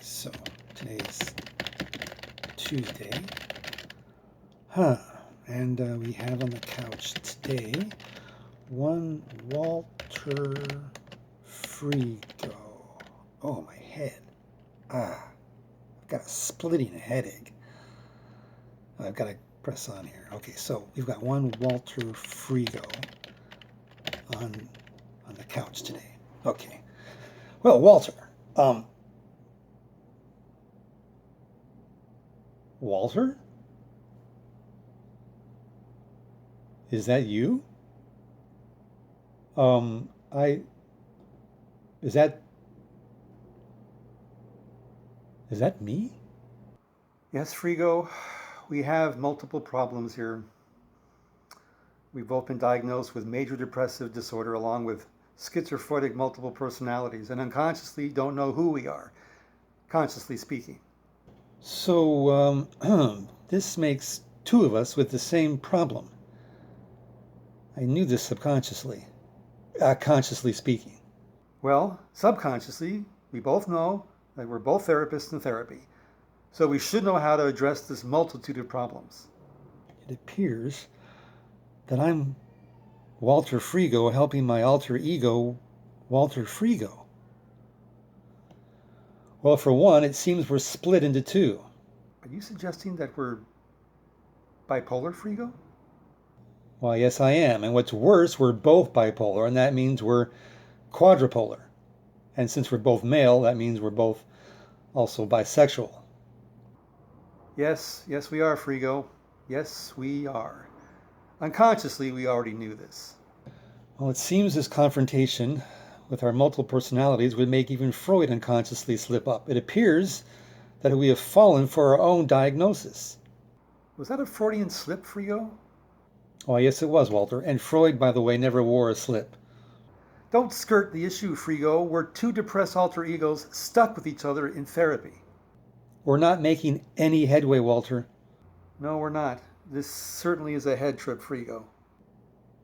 So today's Tuesday. And we have on the couch today one Walter Frigo. Oh, my head. I've got a splitting headache. I've got to press on here. Okay, so we've got one Walter Frigo on the couch today. Okay. Well, Walter. Walter? Is that you? Um, I, is that, is that me? Yes, Frigo, we have multiple problems here. We've both been diagnosed with major depressive disorder along with schizophrenic multiple personalities and unconsciously don't know who we are, consciously speaking. So, this makes two of us with the same problem. I knew this subconsciously, consciously speaking. Well, subconsciously, we both know that we're both therapists in therapy, so we should know how to address this multitude of problems. It appears that I'm Walter Frigo helping my alter ego, Walter Frigo. Well, for one, it seems we're split into two. Are you suggesting that we're bipolar, Frigo? Well, yes, I am. And what's worse, we're both bipolar, and that means we're quadrupolar. And since we're both male, that means we're both also bisexual. Yes, we are, Frigo. Yes, we are. Unconsciously, we already knew this. Well, it seems this confrontation with our multiple personalities would make even Freud unconsciously slip up. It appears that we have fallen for our own diagnosis. Was that a Freudian slip, Frigo? Oh, yes, it was, Walter. And Freud, by the way, never wore a slip. Don't skirt the issue, Frigo. We're two depressed alter egos stuck with each other in therapy. We're not making any headway, Walter. No, we're not. This certainly is a head trip, Frigo.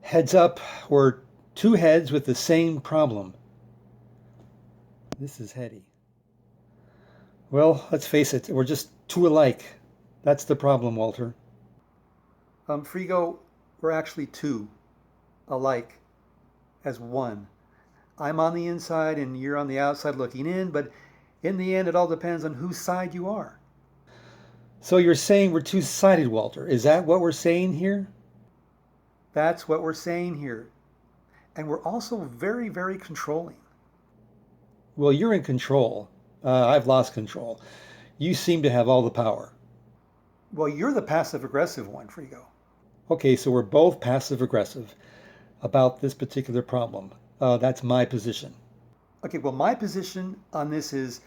Heads up, we're two heads with the same problem. This is heady. Well, let's face it, we're just two alike. That's the problem, Walter. Frigo, we're actually two, alike, as one. I'm on the inside and you're on the outside looking in, but in the end, it all depends on whose side you are. So you're saying we're two-sided, Walter. Is that what we're saying here? That's what we're saying here. And we're also very, very controlling. Well, you're in control. I've lost control. You seem to have all the power. Well, you're the passive aggressive one, Frigo. Okay, so we're both passive aggressive about this particular problem. That's my position. Okay, well, my position on this is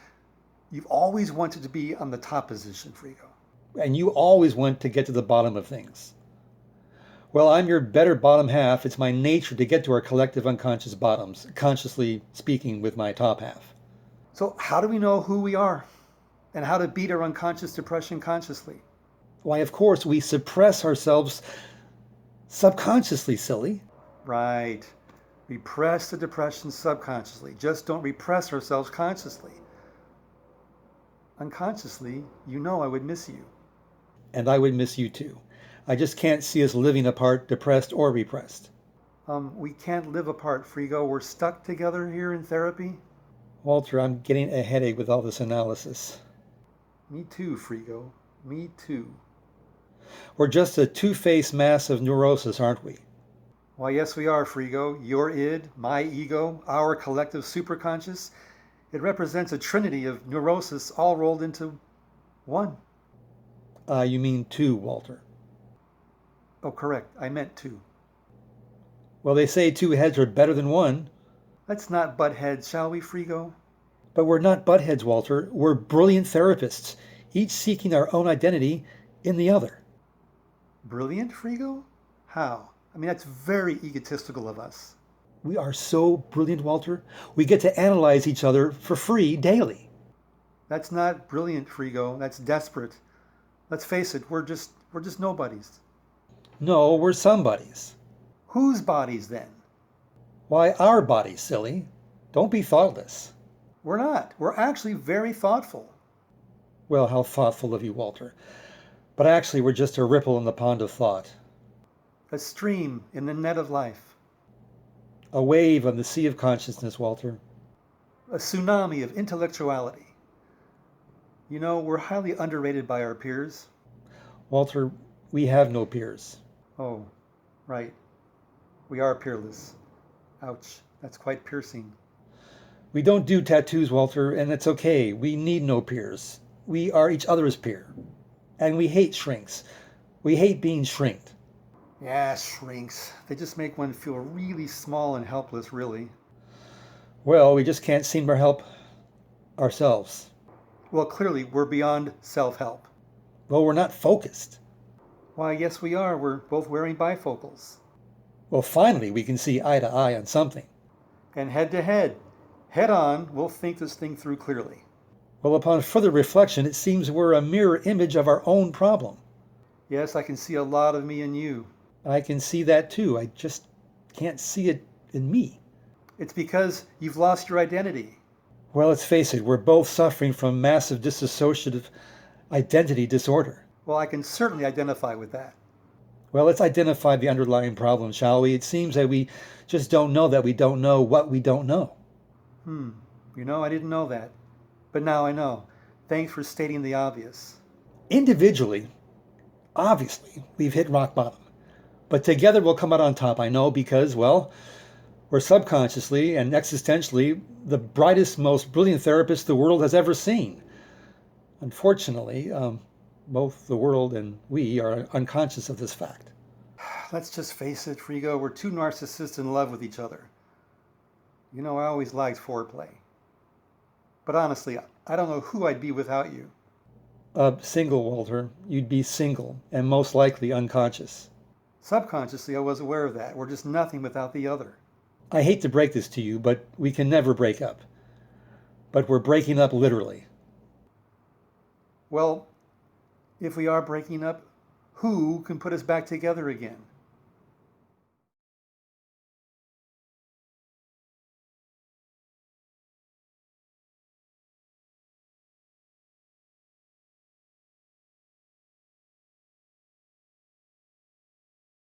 you've always wanted to be on the top position, Frigo. And you always want to get to the bottom of things. Well, I'm your better bottom half. It's my nature to get to our collective unconscious bottoms, consciously speaking with my top half. So, how do we know who we are and how to beat our unconscious depression consciously? Why, of course, we suppress ourselves subconsciously, silly. Right. Repress the depression subconsciously. Just don't repress ourselves consciously. Unconsciously, you know I would miss you. And I would miss you too. I just can't see us living apart, depressed or repressed. We can't live apart, Frigo. We're stuck together here in therapy. Walter, I'm getting a headache with all this analysis. Me too, Frigo. Me too. We're just a two-faced mass of neurosis, aren't we? Why, yes, we are, Frigo. Your id, my ego, our collective superconscious. It represents a trinity of neurosis all rolled into one. You mean two, Walter. Oh, correct. I meant two. Well, they say two heads are better than one. Let's not butt heads, shall we, Frigo? But we're not butt heads, Walter. We're brilliant therapists, each seeking our own identity in the other. Brilliant, Frigo? How? I mean, that's very egotistical of us. We are so brilliant, Walter. We get to analyze each other for free daily. That's not brilliant, Frigo. That's desperate. Let's face it, we're just nobodies. No, we're somebodies. Whose bodies then? Why, our bodies, silly. Don't be thoughtless. We're not. We're actually very thoughtful. Well, how thoughtful of you, Walter. But actually, we're just a ripple in the pond of thought, A stream in the net of life. a wave on the sea of consciousness, Walter. A tsunami of intellectuality. You know, we're highly underrated by our peers. Walter, we have no peers. Oh, right. We are peerless. Ouch, that's quite piercing. We don't do tattoos, Walter, and it's okay. We need no peers. We are each other's peer. And we hate shrinks. We hate being shrinked. Yeah, shrinks. They just make one feel really small and helpless, really. Well, we just can't seem to help ourselves. Well, clearly, we're beyond self-help. Well, we're not focused. Why, yes, we are. We're both wearing bifocals. Well, finally, we can see eye to eye on something. And head to head, head on, we'll think this thing through clearly. Well, upon further reflection, it seems we're a mirror image of our own problem. Yes, I can see a lot of me in you. I can see that too. I just can't see it in me. It's because you've lost your identity. Well, let's face it, we're both suffering from massive dissociative identity disorder. Well, I can certainly identify with that. Well, let's identify the underlying problem, shall we? It seems that we just don't know that we don't know what we don't know. You know, I didn't know that. But now I know. Thanks for stating the obvious. Individually, obviously, we've hit rock bottom. But together we'll come out on top, I know, because, well, we're subconsciously and existentially the brightest, most brilliant therapists the world has ever seen. Unfortunately, both the world and we are unconscious of this fact. Let's just face it, Frigo, we're two narcissists in love with each other. You know, I always liked foreplay. But honestly, I don't know who I'd be without you. Single, Walter. You'd be single and most likely unconscious. Subconsciously, I was aware of that. We're just nothing without the other. I hate to break this to you, but we can never break up. But we're breaking up literally. Well, if we are breaking up, who can put us back together again?